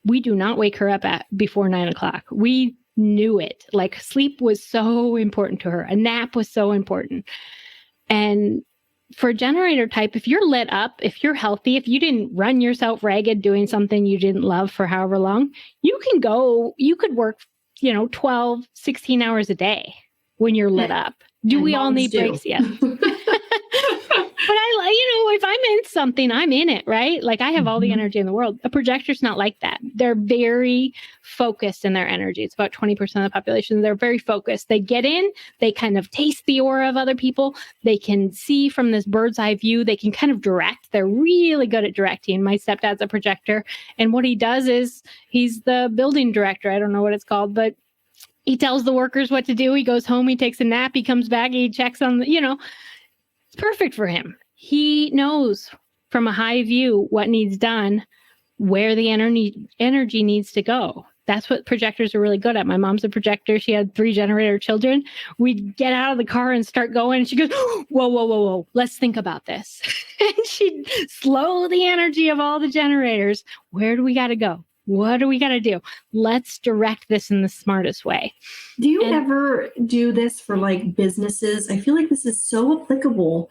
We do not wake her up before 9 o'clock. We knew it. Like sleep was so important to her. A nap was so important. And for a generator type, if you're lit up, if you're healthy, if you didn't run yourself ragged doing something you didn't love for however long, you could work, 12, 16 hours a day when you're lit up. Do we all need breaks? Yes. But if I'm in something, I'm in it, right? Like I have all the energy in the world. A projector's not like that. They're very focused in their energy. It's about 20% of the population. They're very focused. They get in, they kind of taste the aura of other people. They can see from this bird's eye view. They can kind of direct. They're really good at directing. My stepdad's a projector. And what he does is he's the building director. I don't know what it's called, but he tells the workers what to do. He goes home, he takes a nap, he comes back, he checks on it's perfect for him. He knows from a high view what needs done, where the energy needs to go. That's what projectors are really good at. My mom's a projector. She had 3 generator children. We'd get out of the car and start going. And she goes, whoa. Let's think about this. And she'd slow the energy of all the generators. Where do we got to go? What do we got to do? Let's direct this in the smartest way. Do you ever do this for like businesses? I feel like this is so applicable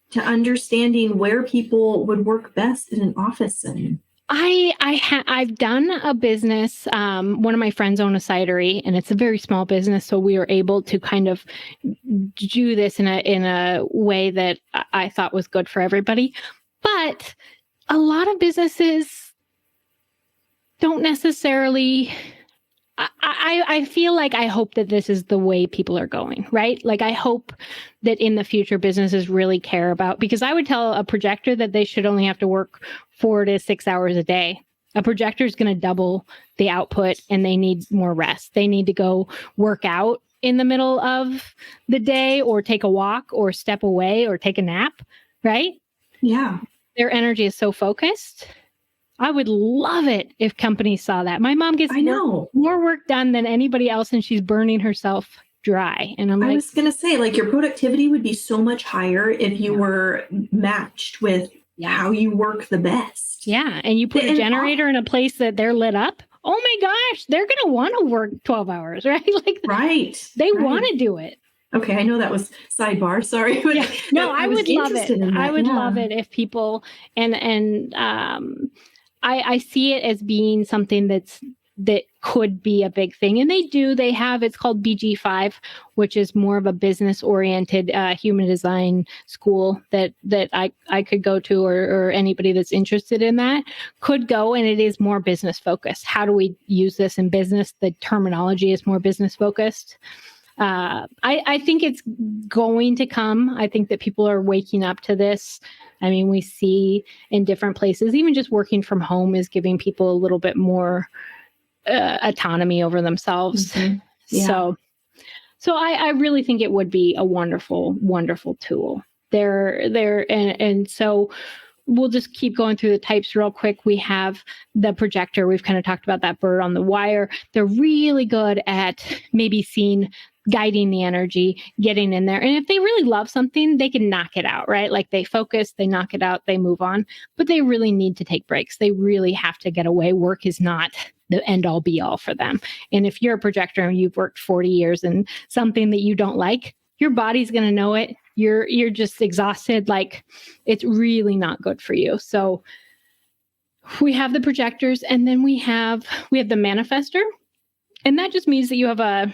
to understanding where people would work best in an office setting. I've done a business. One of my friends owned a cidery, and it's a very small business, so we were able to kind of do this in a way that I thought was good for everybody. But a lot of businesses don't necessarily. I feel like I hope that this is the way people are going, right? Like I hope that in the future businesses really care about, because I would tell a projector that they should only have to work 4 to 6 hours a day. A projector is going to double the output and they need more rest. They need to go work out in the middle of the day or take a walk or step away or take a nap, right? Yeah. Their energy is so focused. I would love it if companies saw that. My mom gets more work done than anybody else, and she's burning herself dry. And I was going to say, like, your productivity would be so much higher if you were matched with how you work the best. Yeah. And you put a generator in a place that they're lit up. Oh my gosh, they're going to want to work 12 hours, right? Like, they want to do it. Okay, I know that was sidebar. Sorry. But yeah. No, I would love it. I would love it if people I see it as being something that could be a big thing. And they have, it's called BG5, which is more of a business oriented human design school that I could go to, or anybody that's interested in that could go. And it is more business focused. How do we use this in business? The terminology is more business focused. I think it's going to come. I think that people are waking up to this. I mean, we see in different places, even just working from home is giving people a little bit more autonomy over themselves. Mm-hmm. Yeah. So I really think it would be a wonderful, wonderful tool. And so we'll just keep going through the types real quick. We have the projector. We've kind of talked about that bird on the wire. They're really good at maybe guiding the energy, getting in there. And if they really love something, they can knock it out, right? Like they focus, they knock it out, they move on, but they really need to take breaks. They really have to get away. Work is not the end all be all for them. And if you're a projector and you've worked 40 years in something that you don't like, your body's going to know it. You're just exhausted. Like, it's really not good for you. So we have the projectors, and then we have the manifester. And that just means that you have a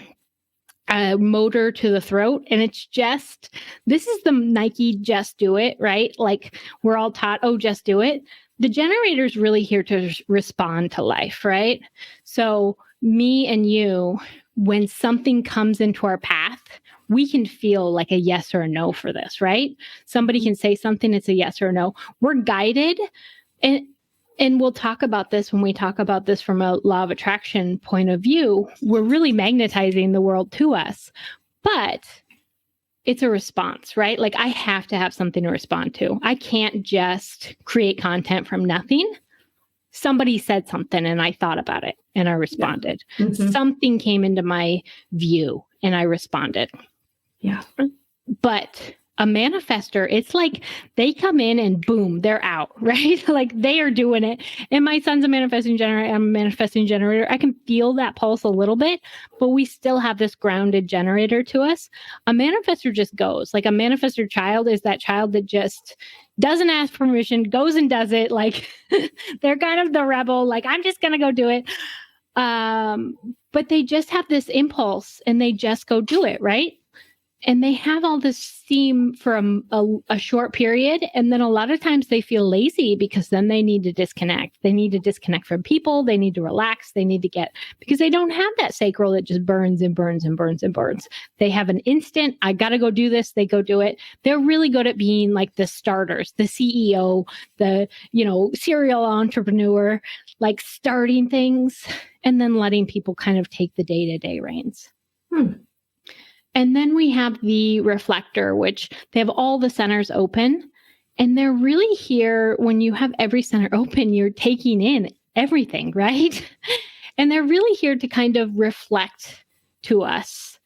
motor to the throat. And it's just, this is the Nike just do it, right? Like, we're all taught, oh, just do it. The generator is really here to respond to life, right? So me and you, when something comes into our path, we can feel like a yes or a no for this, right? Somebody can say something, it's a yes or a no. We're guided. And we'll talk about this when we talk about this from a law of attraction point of view. We're really magnetizing the world to us, but it's a response, right? Like, I have to have something to respond to. I can't just create content from nothing. Somebody said something and I thought about it and I responded. Yeah. Mm-hmm. Something came into my view and I responded. Yeah. But a manifester, it's like they come in and boom, they're out, right? Like, they are doing it. And my son's a manifesting generator. I'm a manifesting generator. I can feel that pulse a little bit, but we still have this grounded generator to us. A manifester just goes. Like, a manifester child is that child that just doesn't ask permission, goes and does it. Like, they're kind of the rebel. Like, I'm just going to go do it. But they just have this impulse and they just go do it, right? And they have all this steam for a short period. And then a lot of times they feel lazy because then they need to disconnect. They need to disconnect from people. They need to relax. They need to because they don't have that sacral that just burns and burns and burns and burns. They have an instant, I got to go do this. They go do it. They're really good at being like the starters, the CEO, the, serial entrepreneur, like starting things and then letting people kind of take the day-to-day reins. And then we have the reflector, which they have all the centers open. And they're really here when you have every center open, you're taking in everything, right? And they're really here to kind of reflect to us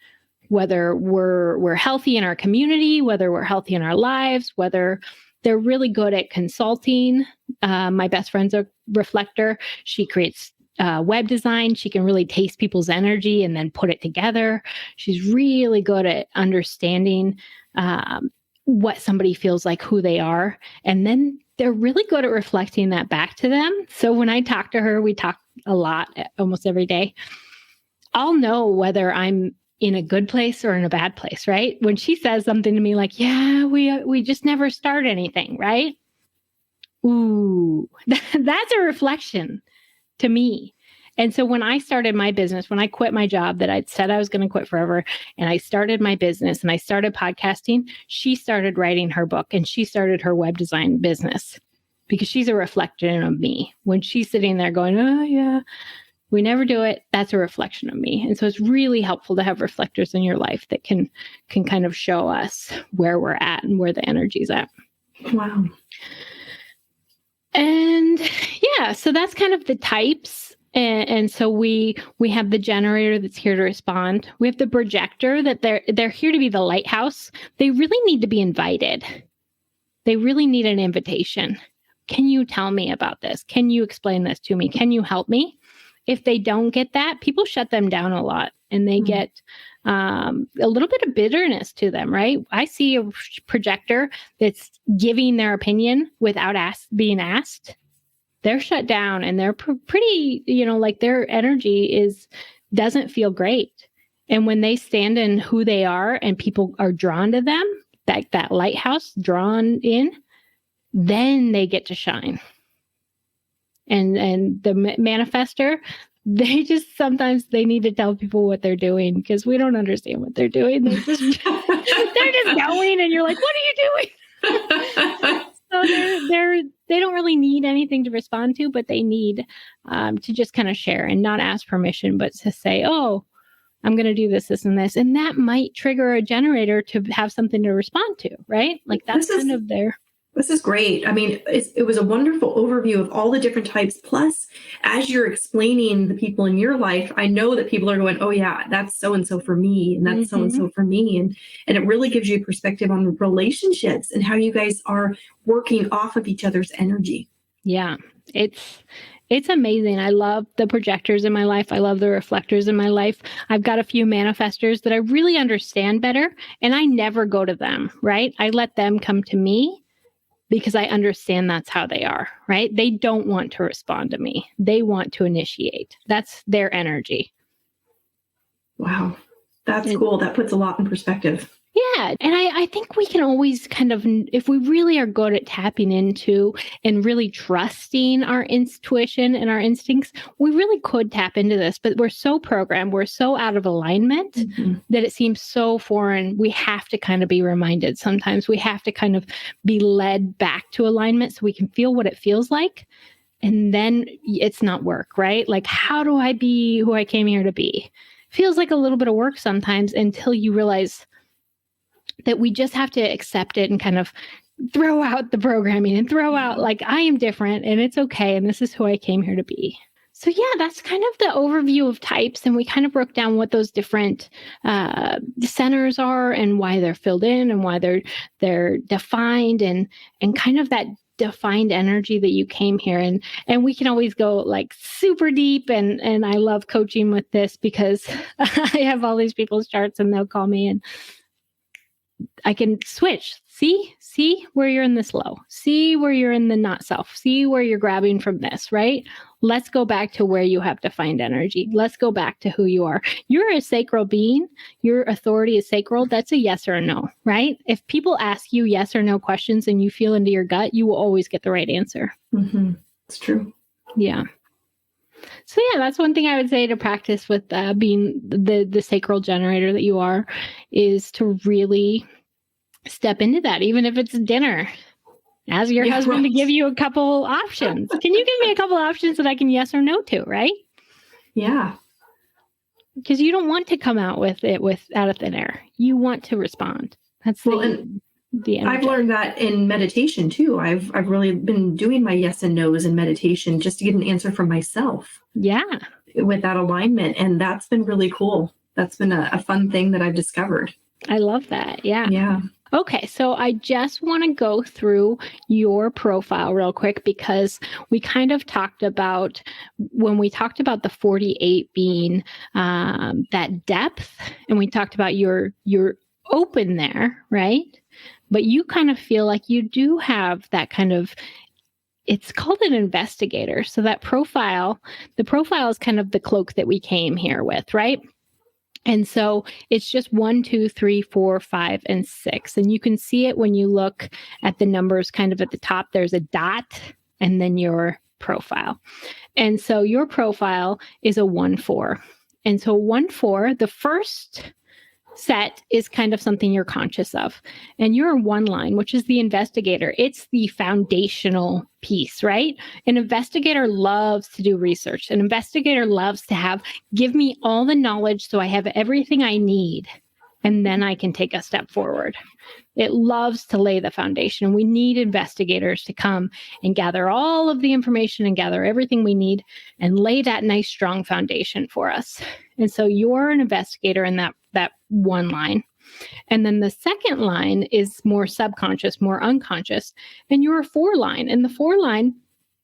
whether we're healthy in our community, whether we're healthy in our lives, whether they're really good at consulting. My best friend's a reflector. She creates web design. She can really taste people's energy and then put it together. She's really good at understanding what somebody feels like, who they are. And then they're really good at reflecting that back to them. So when I talk to her, we talk a lot, almost every day. I'll know whether I'm in a good place or in a bad place, right? When she says something to me like, yeah, we just never start anything, right? Ooh, that's a reflection to me. And so when I started my business, when I quit my job that I'd said I was going to quit forever, and I started my business and I started podcasting, she started writing her book and she started her web design business because she's a reflection of me. When she's sitting there going, oh yeah, we never do it, that's a reflection of me. And so it's really helpful to have reflectors in your life that can kind of show us where we're at and where the energy's at. Wow. And yeah, so that's kind of the types. And so we have the generator that's here to respond. We have the projector that they're here to be the lighthouse. They really need to be invited. They really need an invitation. Can you tell me about this? Can you explain this to me? Can you help me? If they don't get that, people shut them down a lot and they get a little bit of bitterness to them, right? I see a projector that's giving their opinion without being asked. They're shut down and they're pretty, like their energy doesn't feel great. And when they stand in who they are and people are drawn to them, that lighthouse drawn in, then they get to shine. And the manifester, sometimes they need to tell people what they're doing because we don't understand what they're doing. They're just going and you're like, what are you doing? So they don't really need anything to respond to, but they need to just kind of share and not ask permission, but to say, oh, I'm going to do this, this, and this. And that might trigger a generator to have something to respond to, right? Like that's kind of their... This is great. I mean, it was a wonderful overview of all the different types. Plus, as you're explaining the people in your life, I know that people are going, oh yeah, that's so-and-so for me. And that's so-and-so for me. And it really gives you a perspective on relationships and how you guys are working off of each other's energy. Yeah, It's amazing. I love the projectors in my life. I love the reflectors in my life. I've got a few manifestors that I really understand better, and I never go to them, right? I let them come to me because I understand that's how they are, right? They don't want to respond to me. They want to initiate. That's their energy. Wow. That's cool. That puts a lot in perspective. Yeah. And I think we can always kind of, if we really are good at tapping into and really trusting our intuition and our instincts, we really could tap into this, but we're so programmed, we're so out of alignment that it seems so foreign. We have to kind of be reminded. Sometimes we have to kind of be led back to alignment so we can feel what it feels like. And then it's not work, right? Like, how do I be who I came here to be? Feels like a little bit of work sometimes until you realize that we just have to accept it and kind of throw out the programming and throw out like, I am different and it's okay. And this is who I came here to be. So yeah, that's kind of the overview of types. And we kind of broke down what those different centers are and why they're filled in and why they're defined and kind of that defined energy that you came here. And we can always go like super deep. And I love coaching with this because I have all these people's charts and they'll call me and I can switch. See where you're in this low. See where you're in the not self. See where you're grabbing from this, right? Let's go back to where you have defined energy. Let's go back to who you are. You're a sacral being. Your authority is sacral. That's a yes or a no, right? If people ask you yes or no questions and you feel into your gut, you will always get the right answer. Mm-hmm. It's true. Yeah. So yeah, that's one thing I would say to practice with being the sacral generator that you are, is to really step into that, even if it's dinner. Ask your husband to give you a couple options. Can you give me a couple options that I can yes or no to, right? Yeah. Because you don't want to come out with it out of thin air. You want to respond. That's the energy. I've learned that in meditation too. I've really been doing my yes and no's in meditation just to get an answer from myself. Yeah. With that alignment. And that's been really cool. That's been a fun thing that I've discovered. I love that. Yeah. Yeah. Okay, so I just want to go through your profile real quick because we kind of talked about, when we talked about the 48 being that depth, and we talked about you're open there, right? But you kind of feel like you do have that kind of, it's called an investigator. So that profile, the profile is kind of the cloak that we came here with, right? And so it's just 1, 2, 3, 4, 5, and 6. And you can see it when you look at the numbers kind of at the top. There's a dot and then your profile. And so your profile is a 1-4. And so 1-4, the first set is kind of something you're conscious of. And you're a 1 line, which is the investigator. It's the foundational piece, right? An investigator loves to do research. An investigator loves to give me all the knowledge so I have everything I need, and then I can take a step forward. It loves to lay the foundation. We need investigators to come and gather all of the information and gather everything we need and lay that nice, strong foundation for us. And so you're an investigator in that 1 line. And then the second line is more subconscious, more unconscious. And you're a 4 line. And the 4 line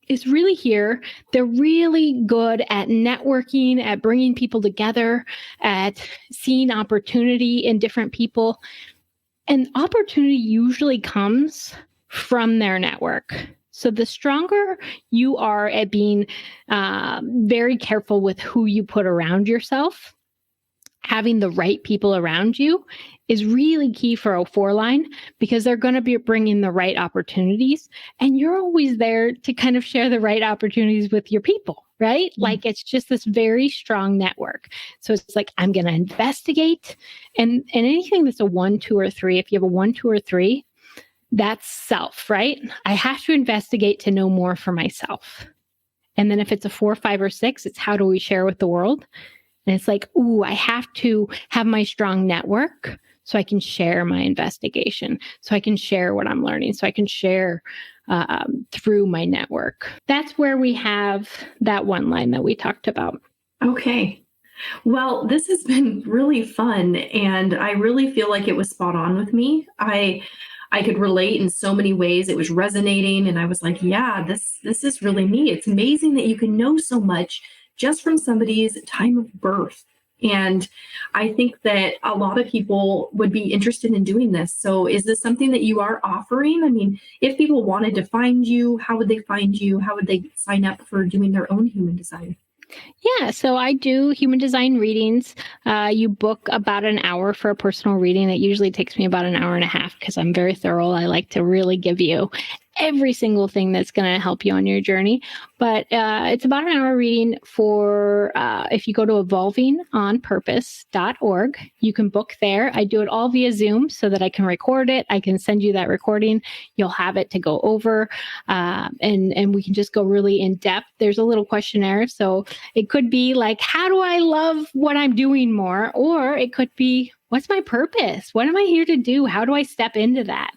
is really here. They're really good at networking, at bringing people together, at seeing opportunity in different people. And opportunity usually comes from their network. So the stronger you are at being very careful with who you put around yourself, having the right people around you is really key for a 4 line, because they're going to be bringing the right opportunities, and you're always there to kind of share the right opportunities with your people, right? Mm-hmm. Like, it's just this very strong network. So it's like, I'm going to investigate, and anything that's a 1, 2, or 3, if you have a 1, 2, or 3, that's self, right? I have to investigate to know more for myself. And then if it's a 4, 5, or 6, it's how do we share with the world? And it's like, I have to have my strong network so I can share my investigation, so I can share what I'm learning, so I can share through my network. That's where we have that 1 line that we talked about. Okay. Well, this has been really fun, and I really feel like it was spot on with me. I I could relate in so many ways. It was resonating. And I was like, yeah, this is really me. It's amazing that you can know so much just from somebody's time of birth. And I think that a lot of people would be interested in doing this. So is this something that you are offering? I mean, if people wanted to find you, how would they find you? How would they sign up for doing their own human design? Yeah, so I do human design readings. You book about an hour for a personal reading. It usually takes me about an hour and a half because I'm very thorough. I like to really give you every single thing that's going to help you on your journey. But it's about an hour reading for, if you go to evolvingonpurpose.org, you can book there. I do it all via Zoom so that I can record it. I can send you that recording. You'll have it to go over, and we can just go really in depth. There's a little questionnaire. So it could be like, how do I love what I'm doing more? Or it could be, what's my purpose? What am I here to do? How do I step into that?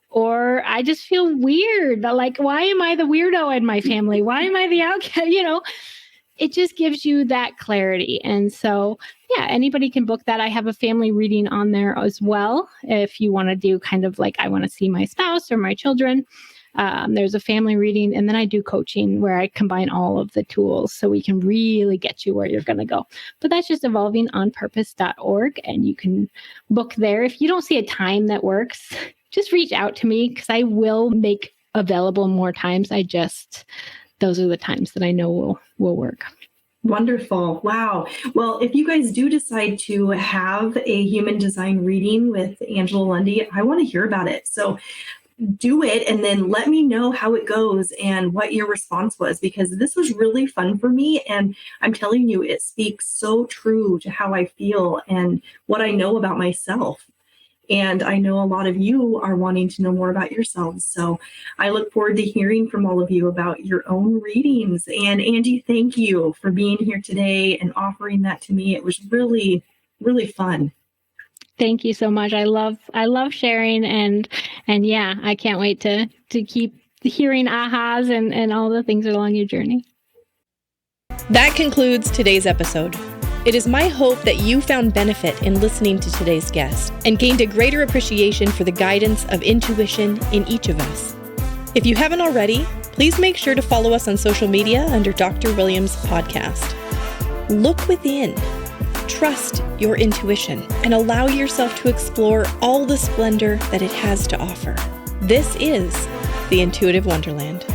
Or I just feel weird. Like, why am I the weirdo in my family? Why am I the outcast? It just gives you that clarity. And so, yeah, anybody can book that. I have a family reading on there as well. If you want to do kind of like, I want to see my spouse or my children, there's a family reading. And then I do coaching where I combine all of the tools so we can really get you where you're going to go. But that's just evolvingonpurpose.org. And you can book there. If you don't see a time that works, just reach out to me because I will make available more times. Those are the times that I know will work. Wonderful. Wow. Well, if you guys do decide to have a human design reading with Angela Lundy, I want to hear about it. So do it and then let me know how it goes and what your response was, because this was really fun for me. And I'm telling you, it speaks so true to how I feel and what I know about myself. And I know a lot of you are wanting to know more about yourselves. So I look forward to hearing from all of you about your own readings. And Angie, thank you for being here today and offering that to me. It was really, really fun. Thank you so much. I love sharing and yeah, I can't wait to keep hearing ahas and all the things along your journey. That concludes today's episode. It is my hope that you found benefit in listening to today's guest and gained a greater appreciation for the guidance of intuition in each of us. If you haven't already, please make sure to follow us on social media under Dr. Williams Podcast. Look within, trust your intuition, and allow yourself to explore all the splendor that it has to offer. This is the Intuitive Wonderland.